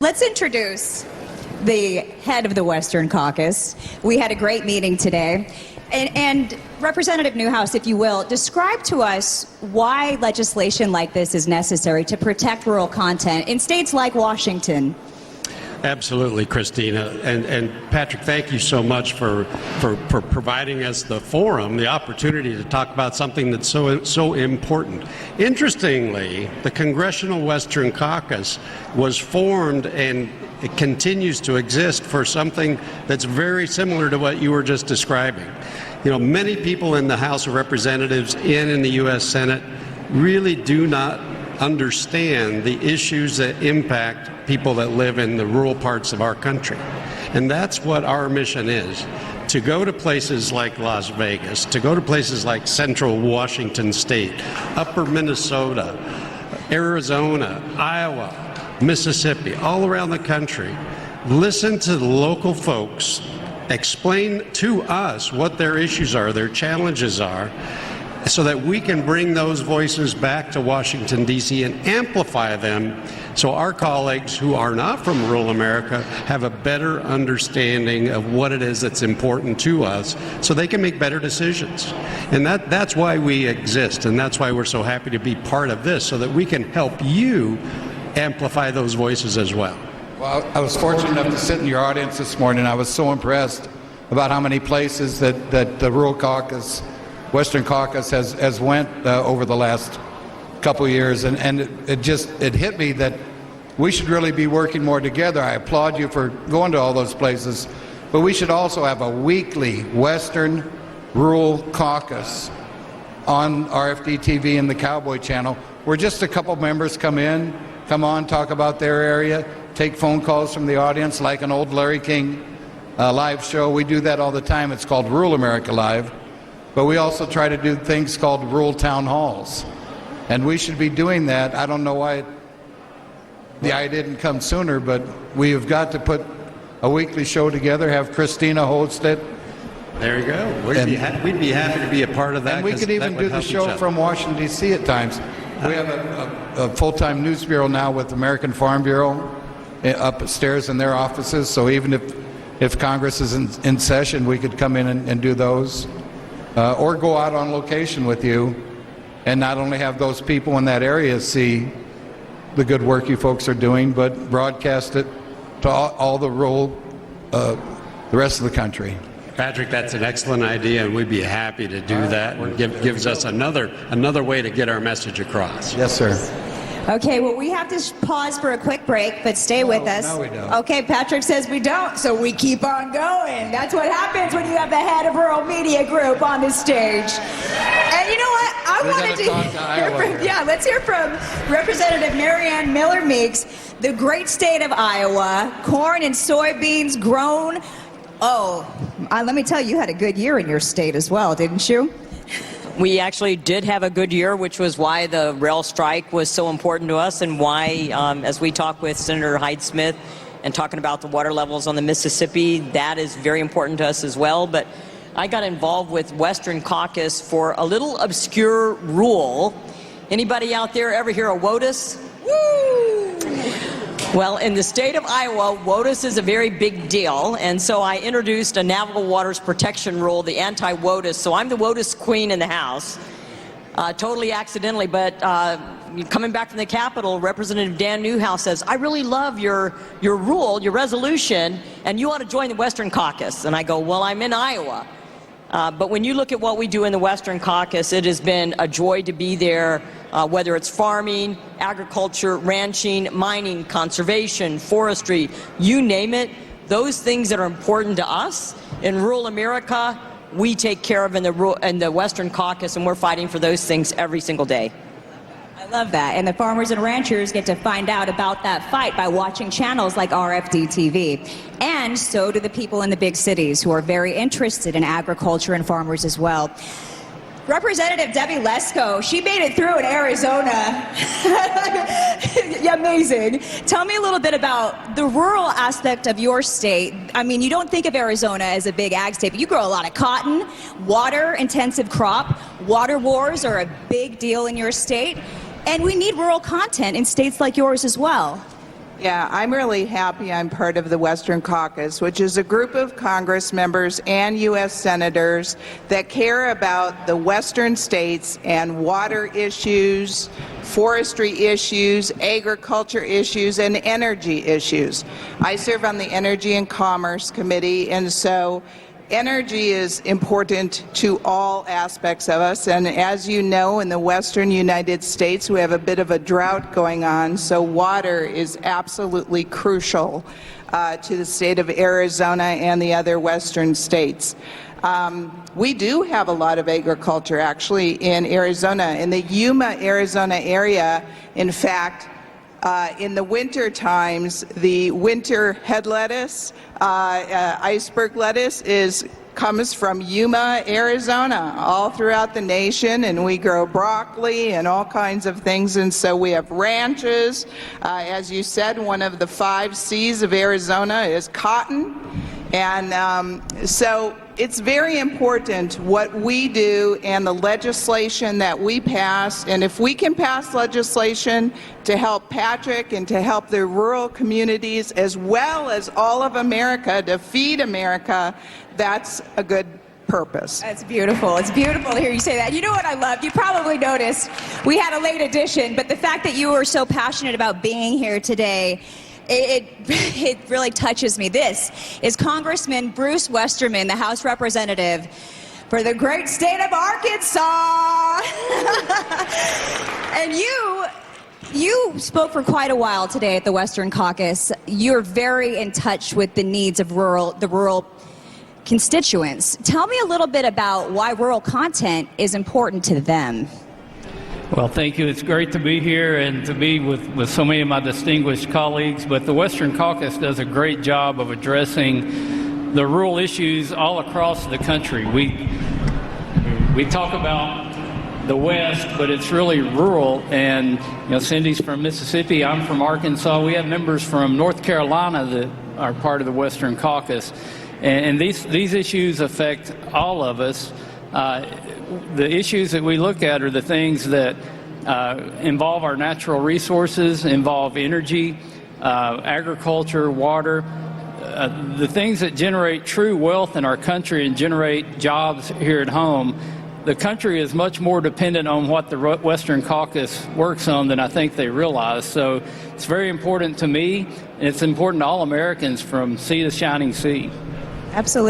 Let's introduce the head of the Western Caucus. We had a great meeting today. And Representative Newhouse, if you will, describe to us why legislation like this is necessary to protect rural content in states like Washington. Absolutely, Christina. And Patrick, thank you so much for providing us the forum, the opportunity to talk about something that's so important. Interestingly, the Congressional Western Caucus was formed and it continues to exist for something that's very similar to what you were just describing. You know, many people in the House of Representatives and in the U.S. Senate really do not understand the issues that impact people that live in the rural parts of our country. And that's what our mission is, to go to places like Las Vegas, to go to places like central Washington State, upper Minnesota, Arizona, Iowa, Mississippi, all around the country, listen to the local folks, explain to us what their issues are, their challenges are, so that we can bring those voices back to Washington, D.C. and amplify them so our colleagues who are not from rural America have a better understanding of what it is that's important to us so they can make better decisions. And that's why we exist, and that's why we're so happy to be part of this, so that we can help you amplify those voices as well. Well, I was fortunate enough to sit in your audience this morning. I was so impressed about how many places that the Rural Caucus, Western Caucus has went over the last couple of years, and it hit me that we should really be working more together. I applaud you for going to all those places, but we should also have a weekly Western Rural Caucus on RFD-TV and the Cowboy channel, where just a couple members come on, talk about their area, take phone calls from the audience like an old Larry King live show. We do that all the time. It's called Rural America Live. But we also try to do things called rural town halls. And we should be doing that. I don't know why the idea didn't come sooner, but we have got to put a weekly show together, have Christina host it. There you go. We'd be happy to be a part of that. And we could even do the show from Washington, D.C. at times. We have a full-time news bureau now with American Farm Bureau upstairs in their offices. So even if Congress is in session, we could come in and do those. Or go out on location with you and not only have those people in that area see the good work you folks are doing, but broadcast it to all the rural, the rest of the country. Patrick, that's an excellent idea, and we'd be happy to do that. And gives us another way to get our message across. Yes, sir. Okay, well, we have to pause for a quick break, but stay with us. No, we don't. Okay, Patrick says we don't, so we keep on going. That's what happens when you have the head of Rural Media Group on the stage. And you know what? I wanted to hear from, let's hear from Representative Mariannette Miller-Meeks, the great state of Iowa, corn and soybeans grown. Oh, let me tell you, you had a good year in your state as well, didn't you? We actually did have a good year, which was why the rail strike was so important to us, and why, as we talk with Senator Hyde-Smith and talking about the water levels on the Mississippi, that is very important to us as well. But I got involved with Western Caucus for a little obscure rule. Anybody out there ever hear of WOTUS? Woo! Well, in the state of Iowa, WOTUS is a very big deal, and so I introduced a Navigable Waters Protection Rule, the anti-WOTUS. So I'm the WOTUS queen in the House, totally accidentally, but coming back from the Capitol, Representative Dan Newhouse says, I really love your rule, your resolution, and you ought to join the Western Caucus. And I go, well, I'm in Iowa. But when you look at what we do in the Western Caucus, it has been a joy to be there, whether it's farming, agriculture, ranching, mining, conservation, forestry, you name it. Those things that are important to us in rural America, we take care of in the Western Caucus, and we're fighting for those things every single day. I love that. And the farmers and ranchers get to find out about that fight by watching channels like RFD-TV. And so do the people in the big cities who are very interested in agriculture and farmers as well. Representative Debbie Lesko, she made it through in Arizona. Amazing. Tell me a little bit about the rural aspect of your state. I mean, you don't think of Arizona as a big ag state, but you grow a lot of cotton, water-intensive crop. Water wars are a big deal in your state. And we need rural content in states like yours as well. Yeah, I'm really happy I'm part of the Western Caucus, which is a group of Congress members and U.S. senators that care about the Western states and water issues, forestry issues, agriculture issues, and energy issues. I serve on the Energy and Commerce Committee, and so energy is important to all aspects of us, and as you know, in the western United States, we have a bit of a drought going on, so water is absolutely crucial to the state of Arizona and the other western states. We do have a lot of agriculture, actually, in Arizona. In the Yuma, Arizona area, in fact, in the winter times, the winter head lettuce, iceberg lettuce, comes from Yuma, Arizona, all throughout the nation, and we grow broccoli and all kinds of things, and so we have ranches. As you said, one of the 5 C's of Arizona is cotton, and so it's very important what we do and the legislation that we pass, and if we can pass legislation to help Patrick and to help the rural communities as well as all of America, to feed America, that's a good purpose. That's beautiful. It's beautiful to hear you say that. You know what I love? You probably noticed we had a late edition, but the fact that you were so passionate about being here today, it really touches me. This is Congressman Bruce Westerman, the House Representative for the great state of Arkansas. And you spoke for quite a while today at the Western Caucus. You're very in touch with the needs of the rural constituents. Tell me a little bit about why rural content is important to them. Well, thank you. It's great to be here and to be with so many of my distinguished colleagues. But the Western Caucus does a great job of addressing the rural issues all across the country. We talk about the West, but it's really rural. And Cindy's from Mississippi. I'm from Arkansas. We have members from North Carolina that are part of the Western Caucus, and these issues affect all of us. The issues that we look at are the things that involve our natural resources, involve energy, agriculture, water, the things that generate true wealth in our country and generate jobs here at home. The country is much more dependent on what the Western Caucus works on than I think they realize. So it's very important to me, and it's important to all Americans from sea to shining sea. Absolutely.